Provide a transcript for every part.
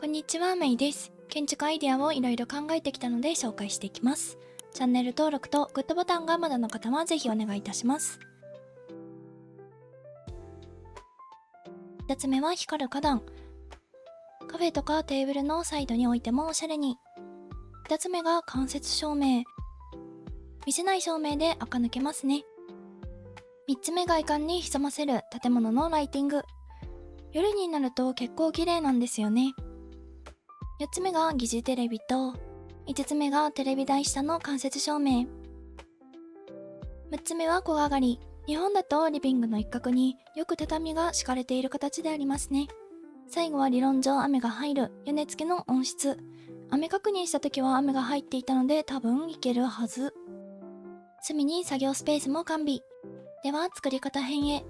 こんにちは、メイです。建築アイデアをいろいろ考えてきたので紹介していきます。チャンネル登録とグッドボタンがまだの方はぜひお願いいたします。2つ目は光る花壇。カフェとかテーブルのサイドに置いてもおしゃれに。2つ目が間接照明。見せない照明で垢抜けますね。3つ目外観に潜ませる建物のライティング。夜になると結構綺麗なんですよね。4つ目が疑似テレビと、5つ目がテレビ台下の間接照明。6つ目は小上がり。日本だとリビングの一角によく畳が敷かれている形でありますね。最後は理論上雨が入る屋根付きの温室。雨確認した時は雨が入っていたので多分いけるはず。隅に作業スペースも完備。では作り方編へ。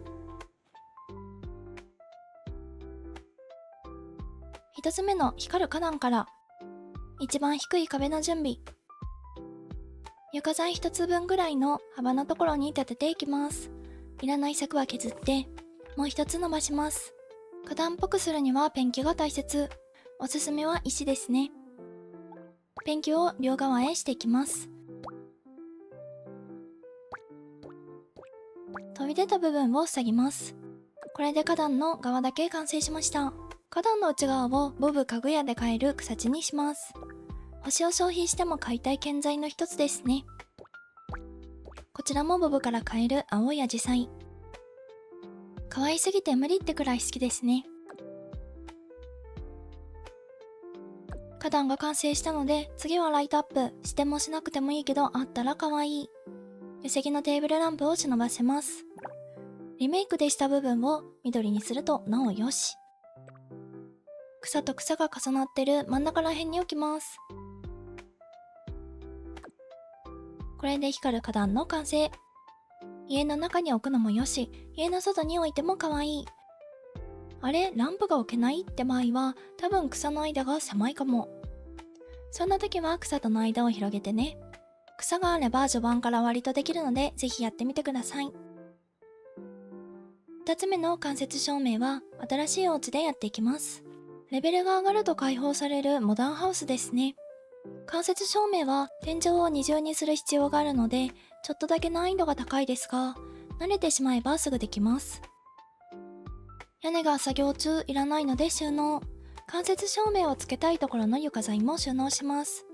1つ目の光る花壇から。一番低い壁の準備。床材1つ分ぐらいの幅のところに立てていきます。いらない柵は削って、もう1つ伸ばします。花壇っぽくするにはペンキが大切。おすすめは石ですね。ペンキを両側へしていきます。飛び出た部分を塞ぎます。これで花壇の側だけ完成しました。花壇の内側をボブ家具屋で買える草地にします。星を消費しても買いたい建材の一つですね。こちらもボブから買える青いアジサイ。可愛すぎて無理ってくらい好きですね。花壇が完成したので次はライトアップしてもしなくてもいいけどあったら可愛い。寄せ木のテーブルランプを忍ばせます。リメイクでした部分を緑にするとなおよし。草と草が重なってる真ん中ら辺に置きます。これで光る花壇の完成。家の中に置くのもよし、家の外に置いても可愛い。あれ、ランプが置けないって場合は多分草の間が狭いかも。そんな時は草との間を広げてね。草があれば序盤から割とできるのでぜひやってみてください。2つ目の間接照明は新しいお家でやっていきます。レベルが上がると開放されるモダンハウスですね。間接照明は天井を二重にする必要があるのでちょっとだけ難易度が高いですが、慣れてしまえばすぐできます。屋根が作業中いらないので収納。間接照明をつけたいところの床材も収納します。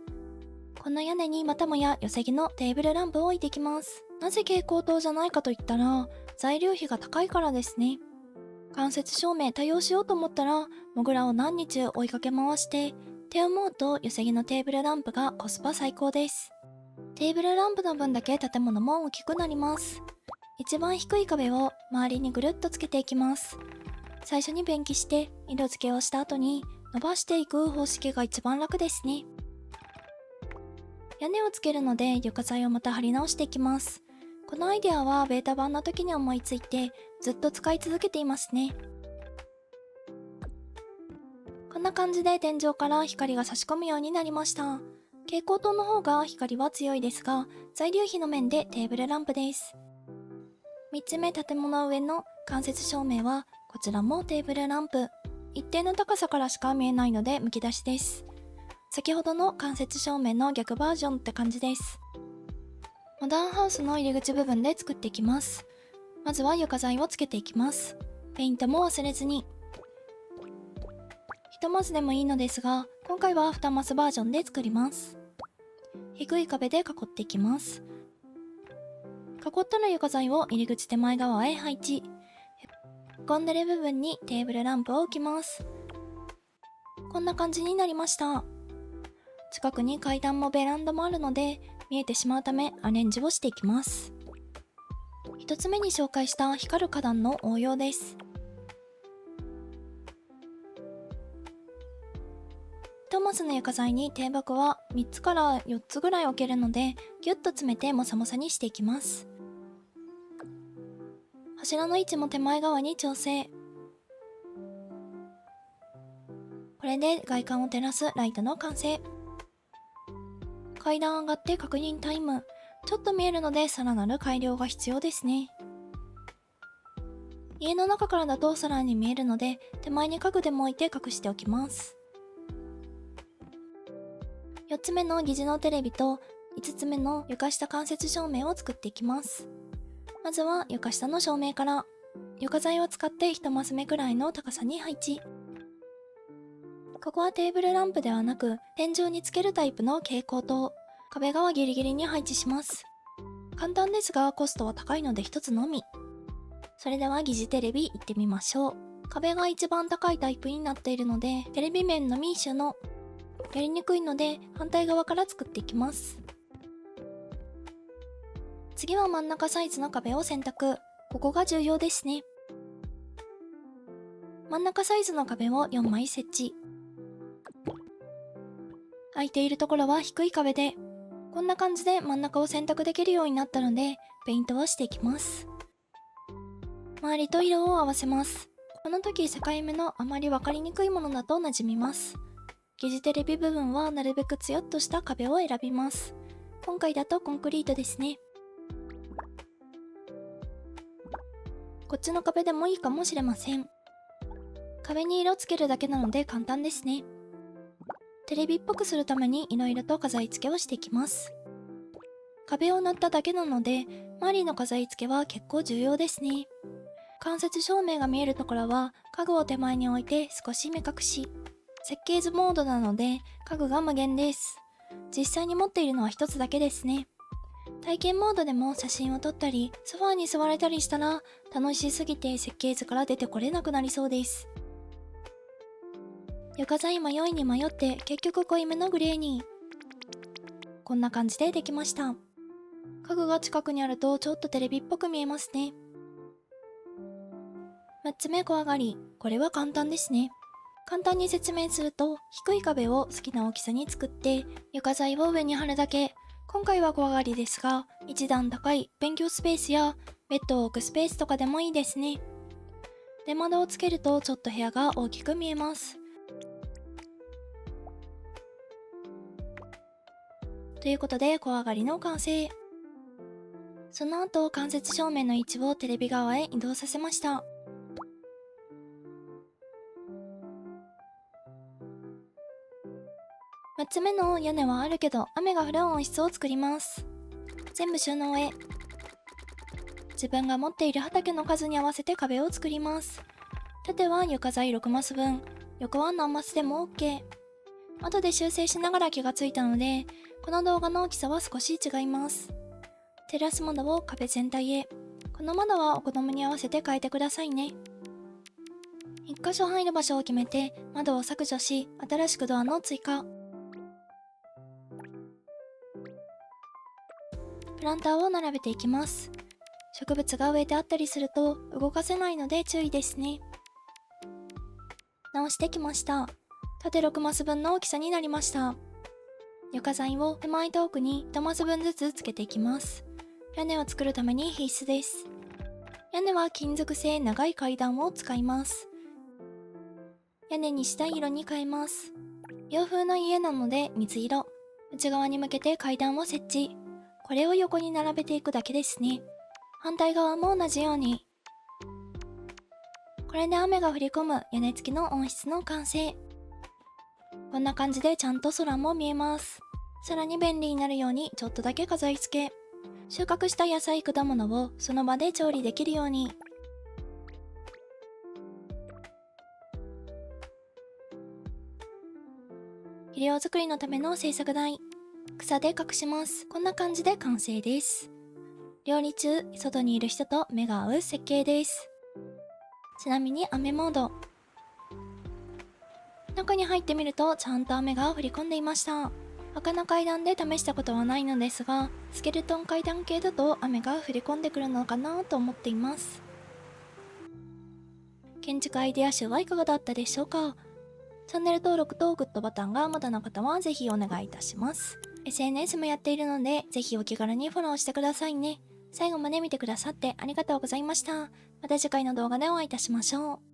この屋根にまたもや寄せ木のテーブルランプを置いていきます。なぜ蛍光灯じゃないかといったら材料費が高いからですね。間接照明多用しようと思ったらモグラを何日追いかけ回してって思うと寄せ木のテーブルランプがコスパ最高です。テーブルランプの分だけ建物も大きくなります。一番低い壁を周りにぐるっとつけていきます。最初にペンキして色付けをした後に伸ばしていく方式が一番楽ですね。屋根をつけるので床材をまた貼り直していきます。このアイデアはベータ版の時に思いついてずっと使い続けていますね。こんな感じで天井から光が差し込むようになりました。蛍光灯の方が光は強いですが、材料費の面でテーブルランプです。3つ目、建物上の間接照明はこちらもテーブルランプ。一定の高さからしか見えないのでむき出しです。先ほどの間接照明の逆バージョンって感じです。モダンハウスの入り口部分で作っていきます。まずは床材をつけていきます。ペイントも忘れずに。1マスでもいいのですが、今回は2マスバージョンで作ります。低い壁で囲っていきます。囲ったら床材を入り口手前側へ配置。へこんでる部分にテーブルランプを置きます。こんな感じになりました。近くに階段もベランダもあるので見えてしまうためアレンジをしていきます。1つ目に紹介した光る花壇の応用です。1マスの床材に低木は3つから4つぐらい置けるのでギュッと詰めてモサモサにしていきます。柱の位置も手前側に調整。これで外観を照らすライトの完成。階段上がって確認タイム。ちょっと見えるのでさらなる改良が必要ですね。家の中からだとさらに見えるので手前に家具でも置いて隠しておきます。4つ目の疑似のテレビと5つ目の床下間接照明を作っていきます。まずは床下の照明から、床材を使って1マス目くらいの高さに配置。ここはテーブルランプではなく天井につけるタイプの蛍光灯、壁側ギリギリに配置します。簡単ですがコストは高いので1つのみ。それでは疑似テレビ行ってみましょう。壁が一番高いタイプになっているのでテレビ面のみ収納。やりにくいので反対側から作っていきます。次は真ん中サイズの壁を選択。ここが重要ですね。真ん中サイズの壁を4枚設置。空いているところは低い壁で、こんな感じで真ん中を選択できるようになったのでペイントをしていきます。周りと色を合わせます。この時境目のあまり分かりにくいものだと馴染みます。疑似テレビ部分はなるべくツヤっとした壁を選びます。今回だとコンクリートですね。こっちの壁でもいいかもしれません。壁に色つけるだけなので簡単ですね。テレビっぽくするためにいろいろと飾り付けをしていきます。壁を塗っただけなので周りの飾り付けは結構重要ですね。間接照明が見えるところは家具を手前に置いて少し目隠し。設計図モードなので家具が無限です。実際に持っているのは一つだけですね。体験モードでも写真を撮ったりソファーに座れたりしたら楽しすぎて設計図から出てこれなくなりそうです。床材迷いに迷って結局濃いめのグレーに。こんな感じでできました。家具が近くにあるとちょっとテレビっぽく見えますね。6つ目小上がり。これは簡単ですね。簡単に説明すると低い壁を好きな大きさに作って床材を上に貼るだけ。今回は小上がりですが一段高い勉強スペースやベッドを置くスペースとかでもいいですね。出窓をつけるとちょっと部屋が大きく見えます。ということで小上がりの完成。その後間接照明の位置をテレビ側へ移動させました。6つ目の屋根はあるけど雨が降る温室を作ります。全部収納へ。自分が持っている畑の数に合わせて壁を作ります。縦は床材6マス分、横は何マスでも OK。後で修正しながら気がついたので、この動画の大きさは少し違います。テラス窓を壁全体へ。この窓はお好みに合わせて変えてくださいね。1箇所入る場所を決めて窓を削除し、新しくドアの追加。プランターを並べていきます。植物が植えてあったりすると動かせないので注意ですね。直してきました。縦6マス分の大きさになりました。床材を手前と奥に1マス分ずつつけていきます。屋根を作るために必須です。屋根は金属製長い階段を使います。屋根にしたい色に変えます。洋風の家なので水色。内側に向けて階段を設置。これを横に並べていくだけですね。反対側も同じように。これで雨が降り込む屋根付きの温室の完成。こんな感じでちゃんと空も見えます。さらに便利になるようにちょっとだけ飾り付け。収穫した野菜果物をその場で調理できるように。肥料作りのための製作台。草で隠します。こんな感じで完成です。料理中、外にいる人と目が合う設計です。ちなみに雨モード。中に入ってみるとちゃんと雨が降り込んでいました。赤な階段で試したことはないのですが、スケルトン階段系だと雨が降り込んでくるのかなと思っています。建築アイデア集はいかがだったでしょうか。チャンネル登録とグッドボタンがまだの方はぜひお願いいたします。SNS もやっているのでぜひお気軽にフォローしてくださいね。最後まで見てくださってありがとうございました。また次回の動画でお会いいたしましょう。